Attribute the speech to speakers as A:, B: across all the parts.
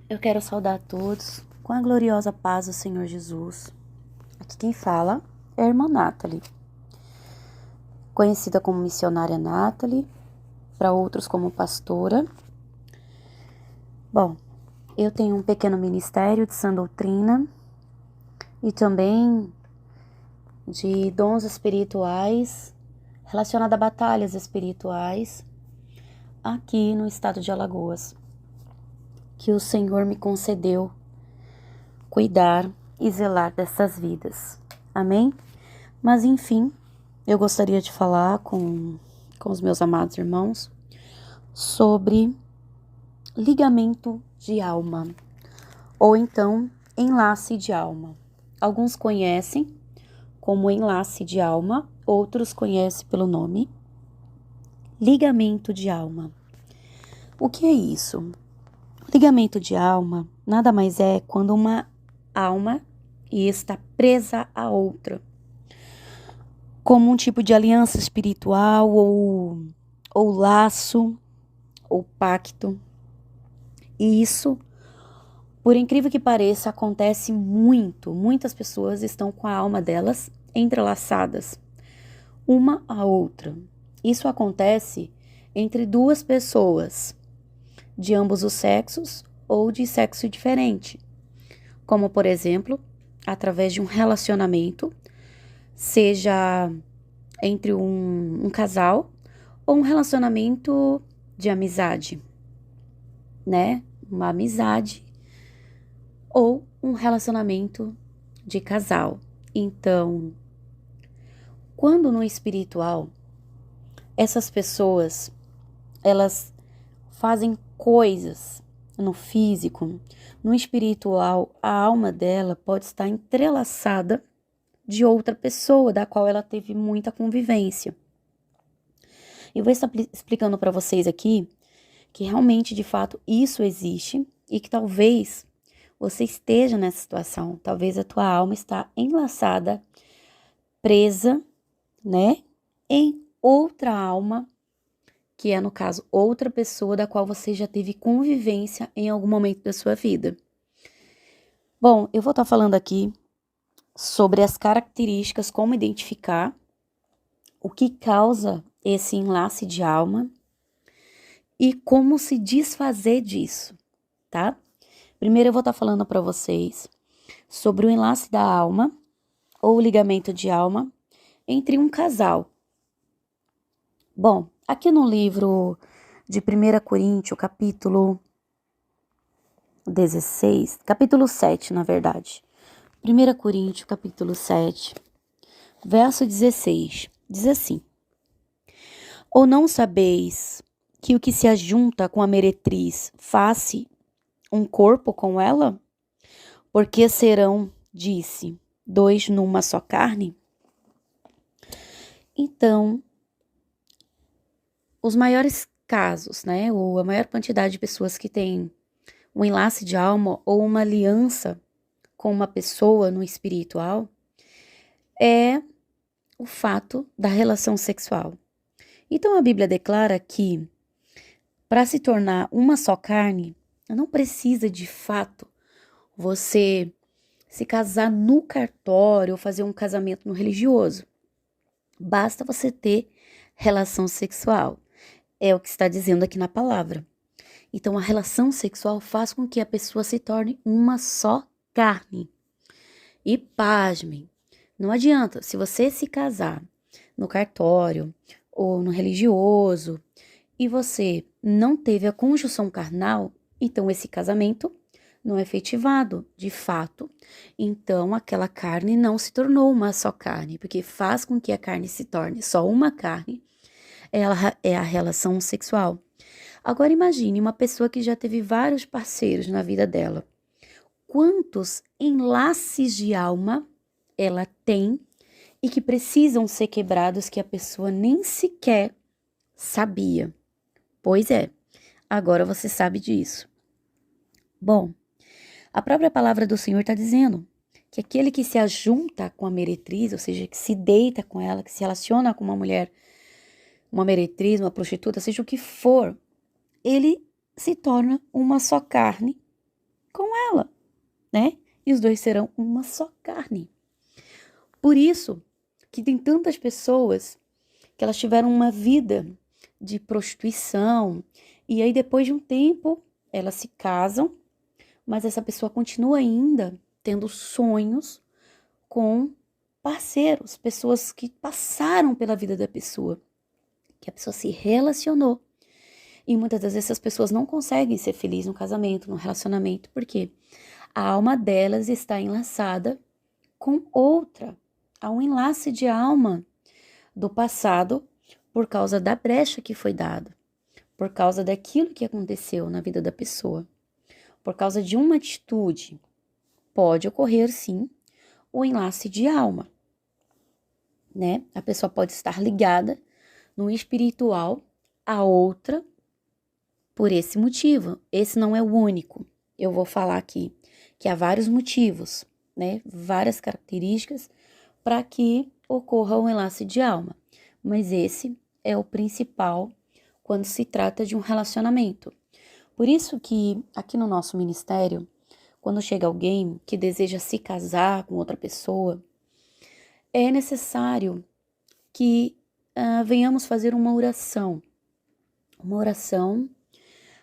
A: Eu quero saudar a todos com a gloriosa paz do Senhor Jesus. Aqui quem fala é a irmã Nathalie, conhecida como missionária Nathalie, para outros como pastora. Bom, eu tenho um pequeno ministério de sã doutrina e também de dons espirituais relacionado a batalhas espirituais aqui no estado de Alagoas, que o Senhor me concedeu cuidar e zelar dessas vidas. Amém? Mas enfim, eu gostaria de falar com os meus amados irmãos sobre ligamento de alma, ou então enlace de alma. Alguns conhecem como enlace de alma, outros conhecem pelo nome ligamento de alma. O que é isso? Ligamento de alma nada mais é quando uma alma está presa a outra, como um tipo de aliança espiritual ou laço ou pacto. E isso, por incrível que pareça, acontece muito. Muitas pessoas estão com a alma delas entrelaçadas, uma à outra. Isso acontece entre duas pessoas, de ambos os sexos ou de sexo diferente, como, por exemplo, através de um relacionamento, seja entre um casal ou um relacionamento de amizade, né? Uma amizade ou um relacionamento de casal. Então, quando no espiritual, essas pessoas, elas fazem coisas no físico, no espiritual, a alma dela pode estar entrelaçada de outra pessoa, da qual ela teve muita convivência. Eu vou estar explicando para vocês aqui que realmente, de fato, isso existe e que talvez você esteja nessa situação. Talvez a tua alma está enlaçada, presa, né, em outra alma, que é, no caso, outra pessoa da qual você já teve convivência em algum momento da sua vida. Bom, eu vou estar falando aqui sobre as características, como identificar o que causa esse enlace de alma e como se desfazer disso, tá? Primeiro eu vou estar falando para vocês sobre o enlace da alma ou ligamento de alma entre um casal. Bom, aqui no livro de 1 Coríntios, capítulo 16, capítulo 7, na verdade. 1 Coríntios, capítulo 7, verso 16, diz assim: Ou não sabeis que o que se ajunta com a meretriz faz-se um corpo com ela? Porque serão, disse, dois numa só carne? Então, os maiores casos, né, ou a maior quantidade de pessoas que têm um enlace de alma ou uma aliança com uma pessoa no espiritual, é o fato da relação sexual. Então a Bíblia declara que para se tornar uma só carne, não precisa de fato você se casar no cartório ou fazer um casamento no religioso. Basta você ter relação sexual. É o que está dizendo aqui na palavra. Então a relação sexual faz com que a pessoa se torne uma só carne. E pasmem, não adianta, se você se casar no cartório ou no religioso e você não teve a conjunção carnal, então esse casamento não é efetivado de fato. Então aquela carne não se tornou uma só carne, porque faz com que a carne se torne só uma carne, ela é a relação sexual. Agora imagine uma pessoa que já teve vários parceiros na vida dela. Quantos enlaces de alma ela tem e que precisam ser quebrados que a pessoa nem sequer sabia? Pois é, agora você sabe disso. Bom, a própria palavra do Senhor está dizendo que aquele que se ajunta com a meretriz, ou seja, que se deita com ela, que se relaciona com uma mulher, uma meretriz, uma prostituta, seja o que for, ele se torna uma só carne ela, né? E os dois serão uma só carne. Por isso que tem tantas pessoas que elas tiveram uma vida de prostituição e aí depois de um tempo elas se casam, mas essa pessoa continua ainda tendo sonhos com parceiros, pessoas que passaram pela vida da pessoa, que a pessoa se relacionou. E muitas das vezes essas pessoas não conseguem ser felizes no casamento, no relacionamento, porque a alma delas está enlaçada com outra. Há um enlace de alma do passado por causa da brecha que foi dada, por causa daquilo que aconteceu na vida da pessoa, por causa de uma atitude. Pode ocorrer, sim, o enlace de alma, né? A pessoa pode estar ligada no espiritual a outra por esse motivo. Esse não é o único. Eu vou falar aqui que há vários motivos, né? Várias características para que ocorra um enlace de alma. Mas esse é o principal quando se trata de um relacionamento. Por isso que aqui no nosso ministério, quando chega alguém que deseja se casar com outra pessoa, é necessário que venhamos fazer uma oração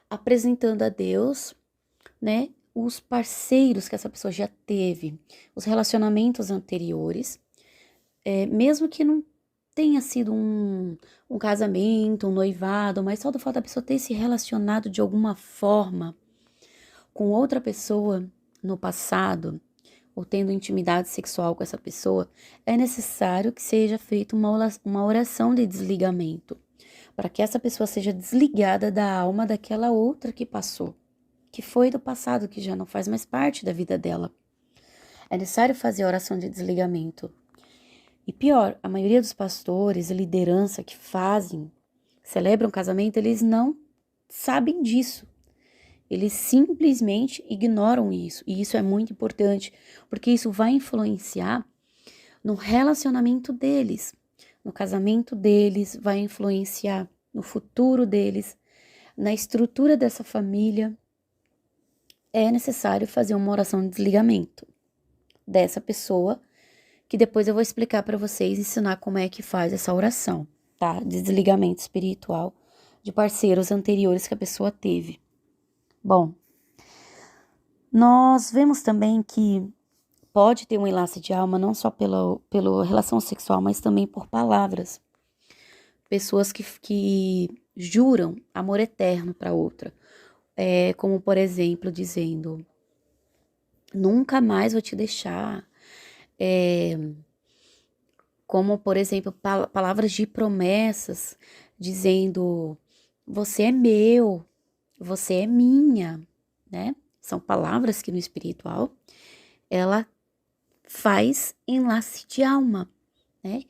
A: apresentando a Deus, né, os parceiros que essa pessoa já teve, os relacionamentos anteriores, mesmo que não tenha sido um casamento, um noivado, mas só do fato da pessoa ter se relacionado de alguma forma com outra pessoa no passado, ou tendo intimidade sexual com essa pessoa, é necessário que seja feita uma oração de desligamento, para que essa pessoa seja desligada da alma daquela outra que passou, que foi do passado, que já não faz mais parte da vida dela. É necessário fazer a oração de desligamento. E pior, a maioria dos pastores e liderança que celebram casamento, eles não sabem disso. Eles simplesmente ignoram isso. E isso é muito importante, porque isso vai influenciar no relacionamento deles, no casamento deles, vai influenciar no futuro deles, na estrutura dessa família. É necessário fazer uma oração de desligamento dessa pessoa, que depois eu vou explicar para vocês, ensinar como é que faz essa oração, tá? De desligamento espiritual de parceiros anteriores que a pessoa teve. Bom, nós vemos também que pode ter um enlace de alma não só pela relação sexual, mas também por palavras. Pessoas que juram amor eterno para outra. Como, por exemplo, dizendo, nunca mais vou te deixar. Como, por exemplo, palavras de promessas, dizendo, você é meu, você é minha, né? São palavras que no espiritual, ela faz enlace de alma, né?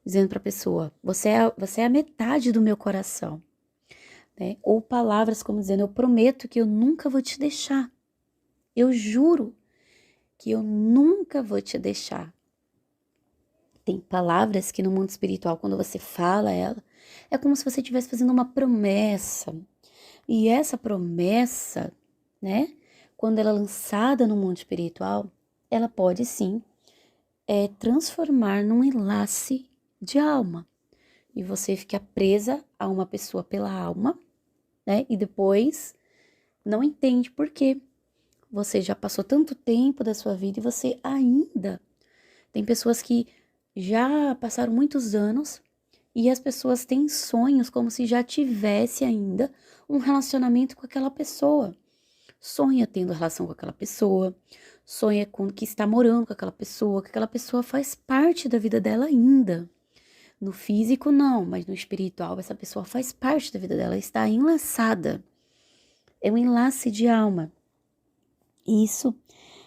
A: Dizendo para a pessoa, você é a metade do meu coração, né? Ou palavras como dizendo, eu prometo que eu nunca vou te deixar. Eu juro que eu nunca vou te deixar. Tem palavras que no mundo espiritual, quando você fala ela, é como se você estivesse fazendo uma promessa. E essa promessa, né? Quando ela é lançada no mundo espiritual, ela pode sim transformar num enlace de alma. E você fica presa a uma pessoa pela alma, né? E depois não entende por quê. Você já passou tanto tempo da sua vida e você ainda... Tem pessoas que já passaram muitos anos e as pessoas têm sonhos como se já tivesse ainda um relacionamento com aquela pessoa. Sonha tendo relação com aquela pessoa, sonha com que está morando com aquela pessoa, que aquela pessoa faz parte da vida dela ainda. No físico não, mas no espiritual essa pessoa faz parte da vida dela, está enlaçada. É um enlace de alma. Isso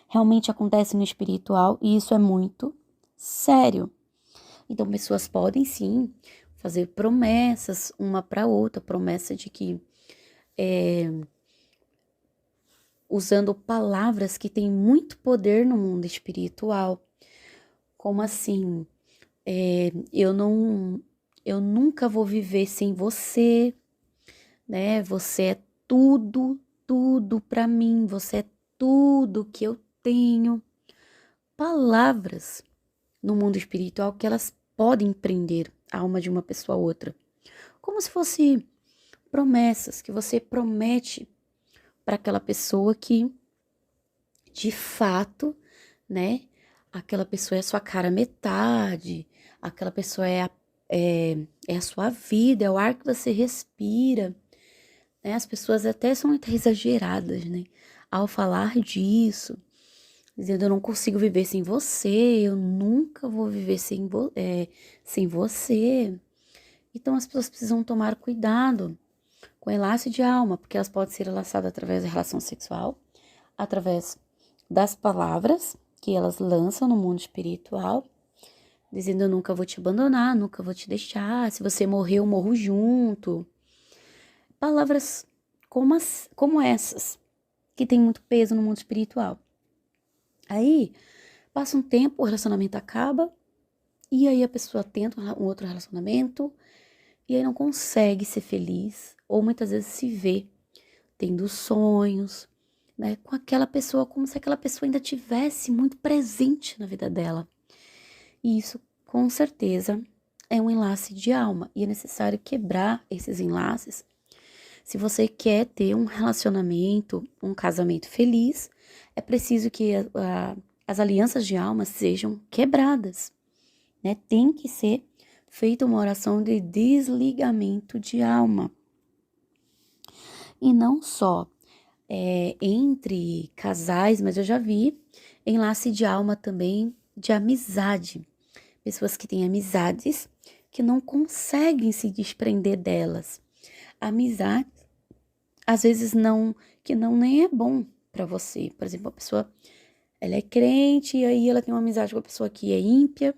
A: realmente acontece no espiritual e isso é muito sério. Então, pessoas podem sim fazer promessas uma para outra, promessa de que usando palavras que têm muito poder no mundo espiritual, como assim, eu nunca vou viver sem você, né? Você é tudo para mim, você é tudo que eu tenho. Palavras no mundo espiritual que elas podem prender a alma de uma pessoa a outra. Como se fosse promessas que você promete para aquela pessoa que, de fato, né, aquela pessoa é a sua cara metade, aquela pessoa é a sua vida, é o ar que você respira, né? As pessoas até são até exageradas, né, ao falar disso, dizendo eu não consigo viver sem você, eu nunca vou viver sem você. Então as pessoas precisam tomar cuidado com o enlace de alma, porque elas podem ser enlaçadas através da relação sexual, através das palavras que elas lançam no mundo espiritual, dizendo eu nunca vou te abandonar, nunca vou te deixar, se você morrer eu morro junto. Palavras como essas, que tem muito peso no mundo espiritual. Aí, passa um tempo, o relacionamento acaba, e aí a pessoa tenta um outro relacionamento, e aí não consegue ser feliz, ou muitas vezes se vê tendo sonhos, né, com aquela pessoa, como se aquela pessoa ainda tivesse muito presente na vida dela. E isso, com certeza, é um enlace de alma, e é necessário quebrar esses enlaces. Se você quer ter um relacionamento, um casamento feliz, é preciso que as alianças de alma sejam quebradas, né? Tem que ser feita uma oração de desligamento de alma. E não só entre casais, mas eu já vi enlace de alma também de amizade. Pessoas que têm amizades que não conseguem se desprender delas. Amizade, às vezes, que não nem é bom para você. Por exemplo, a pessoa, ela é crente e aí ela tem uma amizade com a pessoa que é ímpia,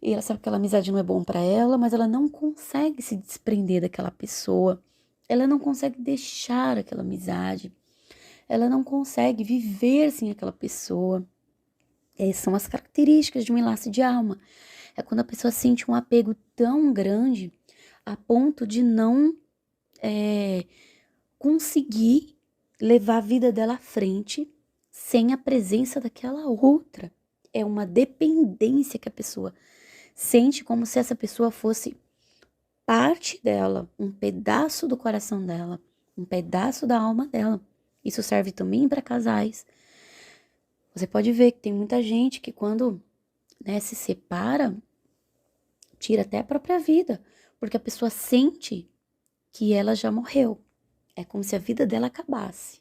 A: e ela sabe que aquela amizade não é bom para ela, mas ela não consegue se desprender daquela pessoa. Ela não consegue deixar aquela amizade. Ela não consegue viver sem aquela pessoa. Essas são as características de um enlace de alma. É quando a pessoa sente um apego tão grande a ponto de não conseguir levar a vida dela à frente sem a presença daquela outra. É uma dependência que a pessoa sente, como se essa pessoa fosse parte dela, um pedaço do coração dela, um pedaço da alma dela. Isso serve também para casais. Você pode ver que tem muita gente que quando, né, se separa, tira até a própria vida, porque a pessoa sente que ela já morreu. É como se a vida dela acabasse,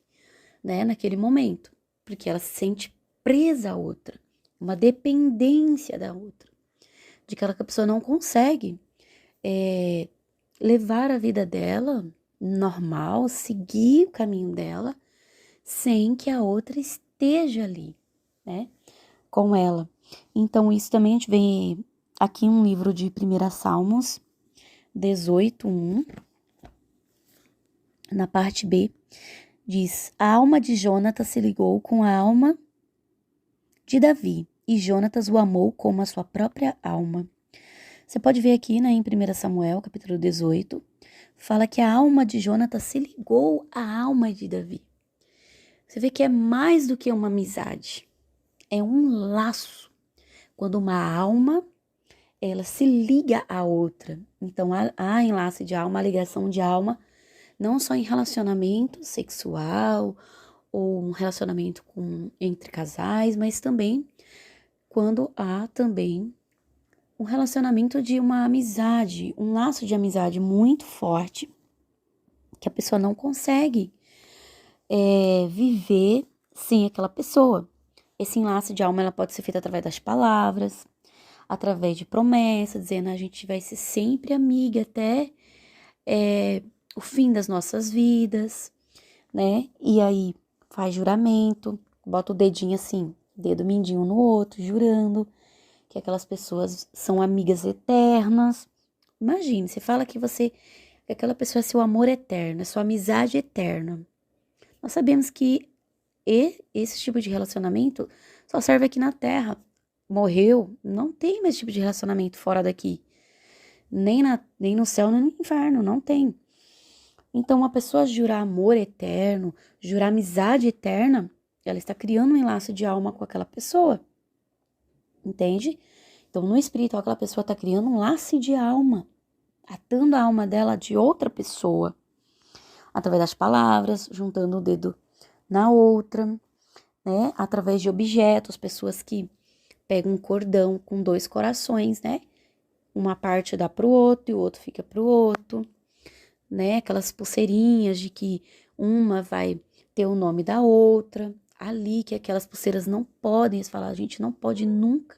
A: né, naquele momento, porque ela se sente presa à outra, uma dependência da outra, de que a pessoa não consegue levar a vida dela normal, seguir o caminho dela, sem que a outra esteja ali, né, com ela. Então, isso também a gente vê aqui um livro de 1 Salmos 18:1, na parte B, diz: a alma de Jonatas se ligou com a alma de Davi, e Jonatas o amou como a sua própria alma. Você pode ver aqui, né, em 1 Samuel, capítulo 18, fala que a alma de Jonatas se ligou à alma de Davi. Você vê que é mais do que uma amizade, é um laço. Quando uma alma, ela se liga à outra. Então, há enlace de alma, a ligação de alma, não só em relacionamento sexual ou um relacionamento entre casais, mas também quando há também um relacionamento de uma amizade, um laço de amizade muito forte, que a pessoa não consegue viver sem aquela pessoa. Esse enlace de alma ela pode ser feito através das palavras, através de promessas, dizendo a gente vai ser sempre amiga até o fim das nossas vidas, né? E aí faz juramento, bota o dedinho assim, dedo mindinho no outro, jurando que aquelas pessoas são amigas eternas. Imagine, você fala que aquela pessoa é seu amor eterno, é sua amizade eterna. Nós sabemos que esse tipo de relacionamento só serve aqui na Terra. Morreu, não tem mais esse tipo de relacionamento fora daqui. Nem no céu, nem no inferno, não tem. Então, uma pessoa jurar amor eterno, jurar amizade eterna, ela está criando um enlace de alma com aquela pessoa, entende? Então, no espiritual, aquela pessoa está criando um laço de alma, atando a alma dela de outra pessoa, através das palavras, juntando o dedo na outra, né? Através de objetos, pessoas que pegam um cordão com 2 corações, né? Uma parte dá pro outro e o outro fica pro outro, né? Aquelas pulseirinhas de que uma vai ter o nome da outra, ali que aquelas pulseiras não podem, eles falam, a gente não pode nunca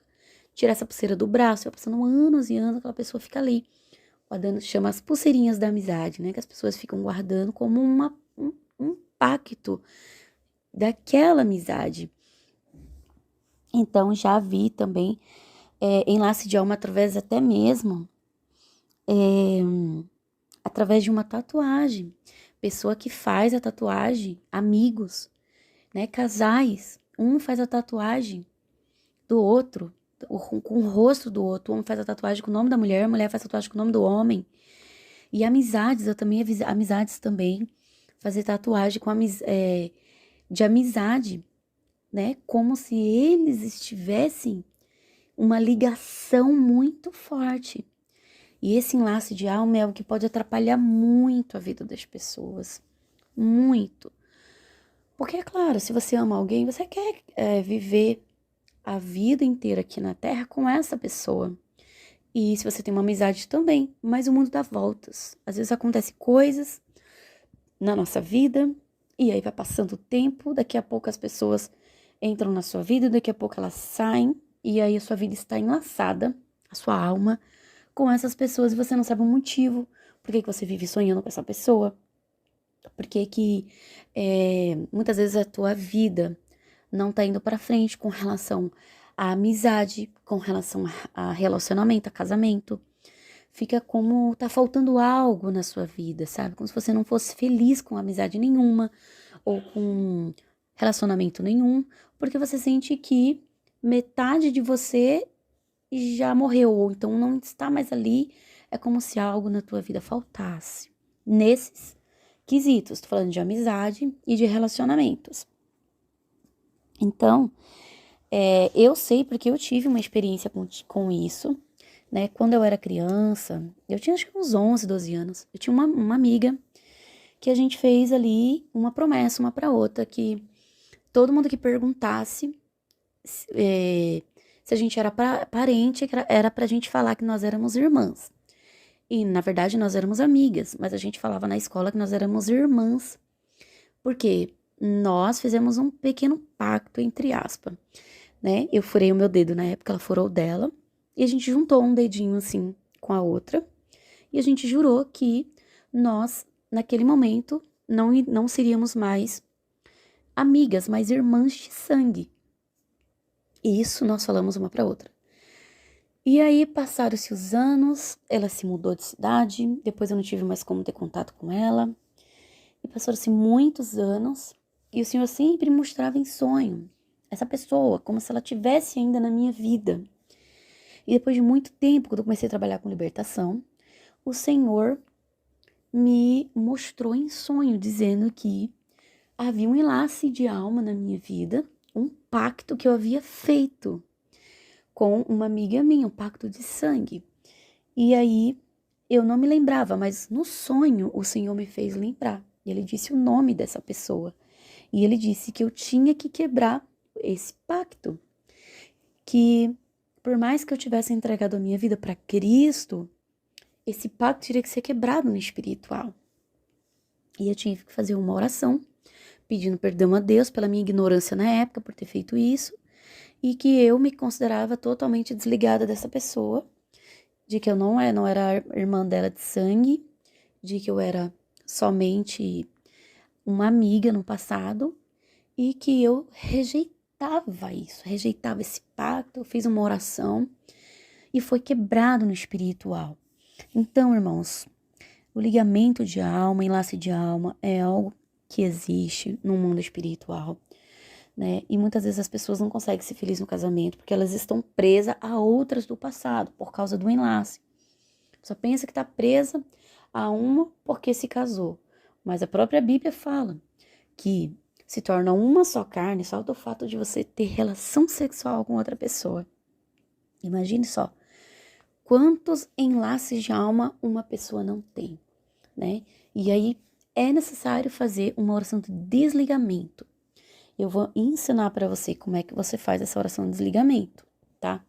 A: tirar essa pulseira do braço, vai passando anos e anos, aquela pessoa fica ali, guardando, chama as pulseirinhas da amizade, né? Que as pessoas ficam guardando como um pacto daquela amizade. Então, já vi também enlace de alma através até mesmo através de uma tatuagem. Pessoa que faz a tatuagem, amigos, né? Casais, um faz a tatuagem do outro, com o rosto do outro. Um faz a tatuagem com o nome da mulher, a mulher faz a tatuagem com o nome do homem. E amizades, eu também amizades também. Fazer tatuagem com de amizade, né? Como se eles estivessem uma ligação muito forte. E esse enlace de alma é o que pode atrapalhar muito a vida das pessoas. Muito. Porque, é claro, se você ama alguém, você quer viver a vida inteira aqui na Terra com essa pessoa. E se você tem uma amizade também, mas o mundo dá voltas. Às vezes acontecem coisas na nossa vida, e aí vai passando o tempo, daqui a pouco as pessoas entram na sua vida, daqui a pouco elas saem, e aí a sua vida está enlaçada, a sua alma, com essas pessoas, e você não sabe o motivo, por que você vive sonhando com essa pessoa, por que muitas vezes a tua vida não tá indo pra frente com relação à amizade, com relação a relacionamento, a casamento. Fica como tá faltando algo na sua vida, sabe? Como se você não fosse feliz com amizade nenhuma ou com relacionamento nenhum, porque você sente que metade de você já morreu, ou então não está mais ali. É como se algo na tua vida faltasse. Nesses quesitos, tô falando de amizade e de relacionamentos. Então, eu sei porque eu tive uma experiência com isso, né? Quando eu era criança, eu tinha acho que uns 11, 12 anos, eu tinha uma amiga que a gente fez ali uma promessa uma pra outra, que todo mundo que perguntasse se a gente era parente, era pra gente falar que nós éramos irmãs. E, na verdade, nós éramos amigas, mas a gente falava na escola que nós éramos irmãs. Porque nós fizemos um pequeno pacto, entre aspas, né? Eu furei o meu dedo na época, ela furou o dela. E a gente juntou um dedinho assim com a outra. E a gente jurou que nós, naquele momento, não seríamos mais amigas, mas irmãs de sangue. E isso nós falamos uma para outra. E aí passaram-se os anos, ela se mudou de cidade, depois eu não tive mais como ter contato com ela. E passaram-se muitos anos e o Senhor sempre me mostrava em sonho essa pessoa, como se ela tivesse ainda na minha vida. E depois de muito tempo, quando eu comecei a trabalhar com libertação, o Senhor me mostrou em sonho, dizendo que havia um enlace de alma na minha vida, um pacto que eu havia feito com uma amiga minha, um pacto de sangue. E aí eu não me lembrava, mas no sonho o Senhor me fez lembrar. E ele disse o nome dessa pessoa. E ele disse que eu tinha que quebrar esse pacto. Que por mais que eu tivesse entregado a minha vida para Cristo, esse pacto teria que ser quebrado no espiritual. E eu tive que fazer uma oração, pedindo perdão a Deus pela minha ignorância na época, por ter feito isso. E que eu me considerava totalmente desligada dessa pessoa. De que eu não era irmã dela de sangue. De que eu era somente uma amiga no passado e que eu rejeitava isso, rejeitava esse pacto, eu fiz uma oração e foi quebrado no espiritual. Então, irmãos, o ligamento de alma, enlace de alma é algo que existe no mundo espiritual, né? E muitas vezes as pessoas não conseguem ser felizes no casamento porque elas estão presas a outras do passado por causa do enlace. Só pensa que está presa a uma porque se casou. Mas a própria Bíblia fala que se tornam uma só carne só do fato de você ter relação sexual com outra pessoa. Imagine só, quantos enlaces de alma uma pessoa não tem, né? E aí é necessário fazer uma oração de desligamento. Eu vou ensinar para você como é que você faz essa oração de desligamento, tá?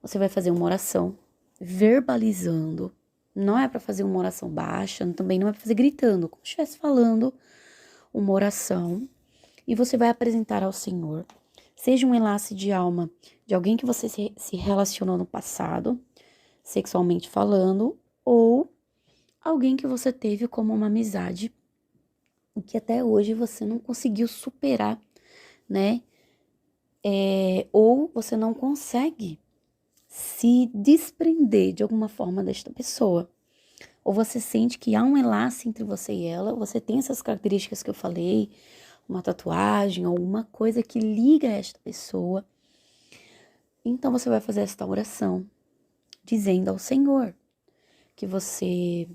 A: Você vai fazer uma oração verbalizando. Não é para fazer uma oração baixa, também não é para fazer gritando, como se estivesse falando uma oração. E você vai apresentar ao Senhor, seja um enlace de alma de alguém que você se relacionou no passado, sexualmente falando, ou alguém que você teve como uma amizade e que até hoje você não conseguiu superar, né? Ou você não consegue se desprender de alguma forma desta pessoa. Ou você sente que há um enlace entre você e ela, você tem essas características que eu falei, uma tatuagem ou uma coisa que liga esta pessoa. Então você vai fazer esta oração, dizendo ao Senhor que você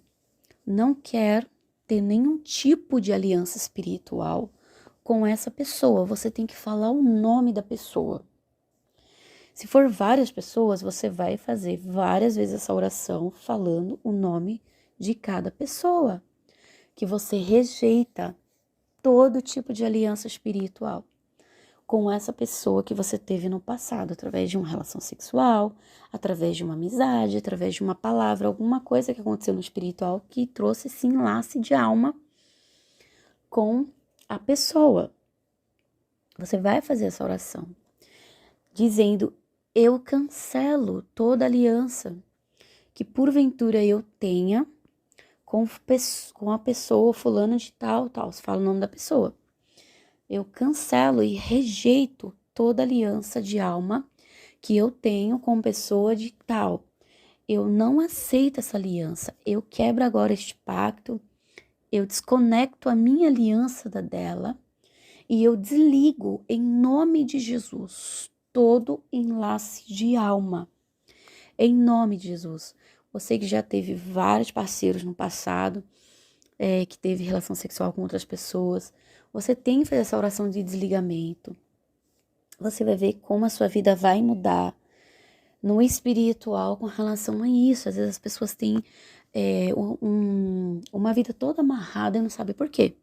A: não quer ter nenhum tipo de aliança espiritual com essa pessoa. Você tem que falar o nome da pessoa. Se for várias pessoas, você vai fazer várias vezes essa oração falando o nome de cada pessoa, que você rejeita todo tipo de aliança espiritual com essa pessoa que você teve no passado, através de uma relação sexual, através de uma amizade, através de uma palavra, alguma coisa que aconteceu no espiritual que trouxe esse enlace de alma com a pessoa. Você vai fazer essa oração dizendo: eu cancelo toda aliança que porventura eu tenha com a pessoa fulano de tal, você fala o nome da pessoa. Eu cancelo e rejeito toda aliança de alma que eu tenho com pessoa de tal. Eu não aceito essa aliança. Eu quebro agora este pacto. Eu desconecto a minha aliança da dela e eu desligo em nome de Jesus todo enlace de alma. Em nome de Jesus. Você que já teve vários parceiros no passado, que teve relação sexual com outras pessoas, você tem que fazer essa oração de desligamento. Você vai ver como a sua vida vai mudar no espiritual com relação a isso. Às vezes as pessoas têm uma vida toda amarrada e não sabem por quê.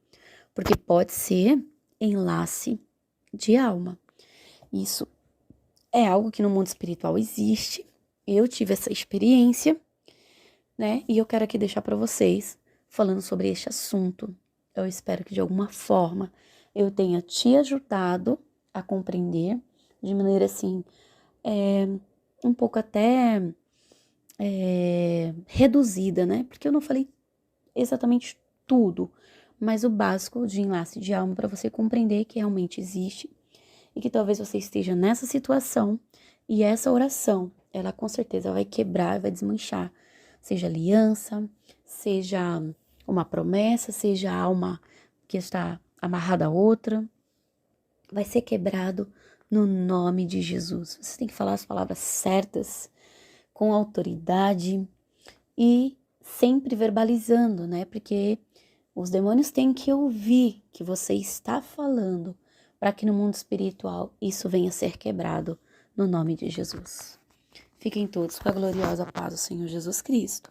A: Porque pode ser enlace de alma. Isso é algo que no mundo espiritual existe. Eu tive essa experiência, né? E eu quero aqui deixar para vocês falando sobre este assunto. Eu espero que de alguma forma eu tenha te ajudado a compreender de maneira assim, um pouco até reduzida, né? Porque eu não falei exatamente tudo, mas o básico de enlace de alma para você compreender que realmente existe e que talvez você esteja nessa situação e essa oração, ela com certeza vai quebrar, vai desmanchar, seja aliança, seja uma promessa, seja alma que está amarrada a outra, vai ser quebrado no nome de Jesus. Você tem que falar as palavras certas, com autoridade e sempre verbalizando, né? Porque os demônios têm que ouvir que você está falando para que no mundo espiritual isso venha a ser quebrado no nome de Jesus. Fiquem todos com a gloriosa paz do Senhor Jesus Cristo.